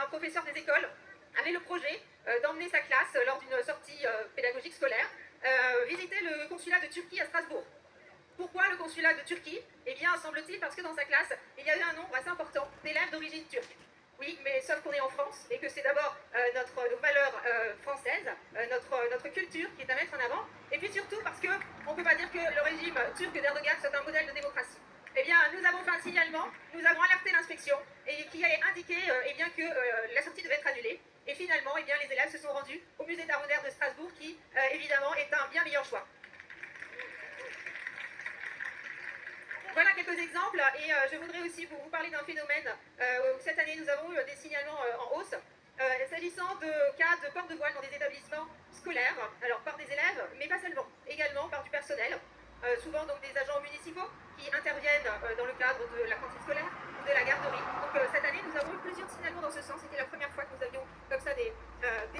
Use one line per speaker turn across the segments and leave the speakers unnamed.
un professeur des écoles avait le projet d'emmener sa classe lors d'une sortie pédagogique scolaire visiter le consulat de Turquie à Strasbourg. Pourquoi le consulat de Turquie? Eh bien, semble-t-il, parce que dans sa classe, il y avait un nombre assez important d'élèves d'origine turque. Oui, mais sauf qu'on est en France et que c'est d'abord nos valeurs françaises, notre culture qui est à mettre en avant. Et puis surtout parce qu'on ne peut pas dire que le régime turc d'Erdogan soit un modèle de démocratie. Eh bien, nous avons fait un signalement, nous avons alerté l'inspection et qui allait indiquer eh bien, que la sortie devait être annulée. Et finalement, eh bien, les élèves se sont rendus au musée d'art moderne de Strasbourg qui, évidemment, est un bien meilleur choix. Voilà quelques exemples et je voudrais aussi vous parler d'un phénomène où cette année nous avons eu des signalements en hausse. S'agissant de cas de port de voile dans des établissements scolaires, alors par des élèves, mais pas seulement, également par du personnel, souvent donc des agents municipaux qui interviennent dans le cadre de la cantine scolaire ou de la garderie. Donc cette année nous avons eu plusieurs signalements dans ce sens, c'était la première fois que nous avions comme ça des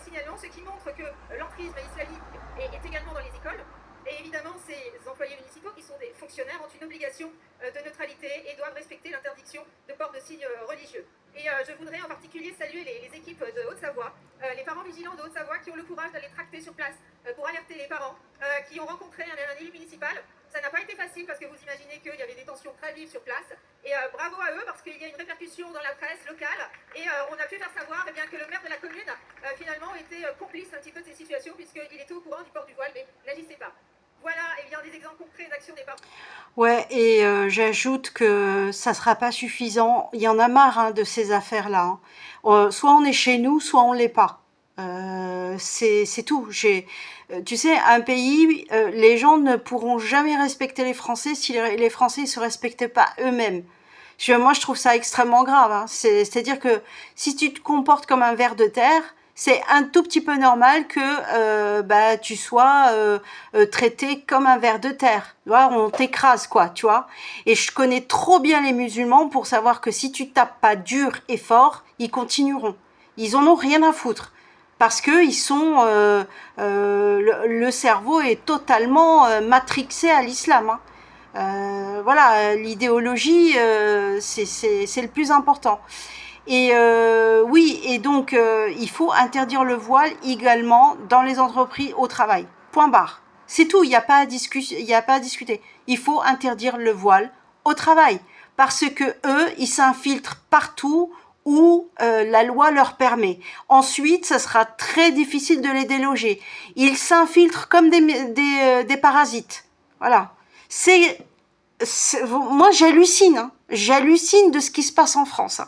signalements, ce qui montre que l'entrisme islamique est également dans les écoles. Et évidemment, ces employés municipaux, qui sont des fonctionnaires, ont une obligation de neutralité et doivent respecter l'interdiction de port de signes religieux. Et je voudrais en particulier saluer les équipes de Haute-Savoie, les parents vigilants de Haute-Savoie qui ont le courage d'aller tracter sur place pour alerter les parents qui ont rencontré un élu municipal. Ça n'a pas été facile parce que vous imaginez qu'il y avait des tensions très vives sur place. Et bravo à eux parce qu'il y a une répercussion dans la presse locale et on a pu faire savoir eh bien, que le maire de la commune finalement était complice un petit peu de ces situations puisqu'il était au courant du port du voile mais n'agissait pas. Voilà, eh bien, des exemples concrets d'action des parents.
Ouais, et j'ajoute que ça sera pas suffisant. Il y en a marre hein, de ces affaires-là. Hein. Soit on est chez nous, soit on l'est pas. C'est tout. Tu sais, un pays, les gens ne pourront jamais respecter les Français si les Français ne se respectent pas eux-mêmes. Moi, je trouve ça extrêmement grave. Hein. C'est-à-dire que si tu te comportes comme un ver de terre, c'est un tout petit peu normal que tu sois traité comme un ver de terre. Tu vois, on t'écrase, quoi, tu vois. Et je connais trop bien les musulmans pour savoir que si tu tapes pas dur et fort, ils continueront. Ils en ont rien à foutre. Parce que ils sont, le cerveau est totalement matrixé à l'islam. Hein. Voilà, l'idéologie, c'est le plus important. Et oui, et donc il faut interdire le voile également dans les entreprises au travail. Point barre. C'est tout, il n'y a pas à discuter. Il faut interdire le voile au travail parce que eux, ils s'infiltrent partout où la loi leur permet. Ensuite, ça sera très difficile de les déloger. Ils s'infiltrent comme des parasites. Voilà. Moi, j'hallucine. Hein. J'hallucine de ce qui se passe en France. Hein.